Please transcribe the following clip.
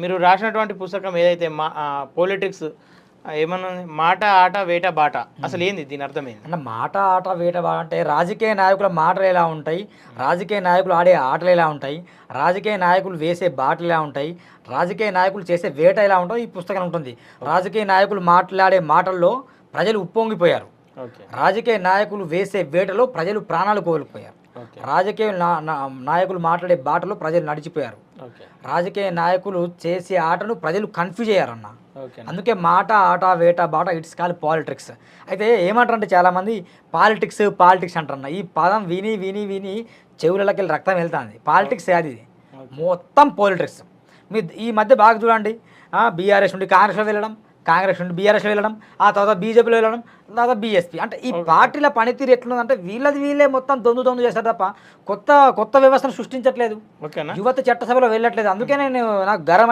మీరు రాసినటువంటి పుస్తకం ఏదైతే పొలిటిక్స్ ఏమన్నా మాట ఆట వేట బాట అసలు ఏంది దీని అర్థం ఏంది? అంటే మాట ఆట వేట అంటే రాజకీయ నాయకుల మాటలు ఎలా ఉంటాయి, రాజకీయ నాయకులు ఆడే ఆటలు ఎలా ఉంటాయి, రాజకీయ నాయకులు వేసే బాటలు ఎలా ఉంటాయి, రాజకీయ నాయకులు చేసే వేట ఎలా ఉంటుందో ఈ పుస్తకం ఉంటుంది. రాజకీయ నాయకులు మాట్లాడే మాటల్లో ప్రజలు ఉప్పొంగిపోయారు, ఓకే రాజకీయ నాయకులు వేసే వేటలో ప్రజలు ప్రాణాలు కోల్పోయారు, ఓకే రాజకీయ నాయకులు మాట్లాడే బాటలో ప్రజలు నడిచిపోయారు, ఓకే రాజకీయ నాయకులు చేసే ఆటను ప్రజలు కన్ఫ్యూజ్ అయ్యారన్న. ఓకే అందుకే మాట ఆట వేట బాట ఇట్స్ కాల్ పాలిటిక్స్. అయితే ఏమంటారంటే చాలామంది పాలిటిక్స్ పాలిటిక్స్ అంటారన్న. ఈ పదం విని విని విని చెవులకి రక్తం వెళ్తుంది. పాలిటిక్స్ అది ఇది మొత్తం పాలిటిక్స్. మీరు ఈ మధ్య బాగా చూడండి, బీఆర్ఎస్ నుండి కాంగ్రెస్లో వెళ్ళడం, కాంగ్రెస్ నుండి బీఆర్ఎస్లో వెళ్ళడం, ఆ తర్వాత బీజేపీలో వెళ్ళడం, తర్వాత బీఎస్పీ. అంటే ఈ పార్టీల పనితీరు ఎట్లుందంటే వీళ్ళే మొత్తం దొందు చేస్తారు తప్ప కొత్త వ్యవస్థను సృష్టించట్లేదు, ఓకేనా? యువత చట్టసభలో వెళ్ళట్లేదు. అందుకే నేను నాకు గరం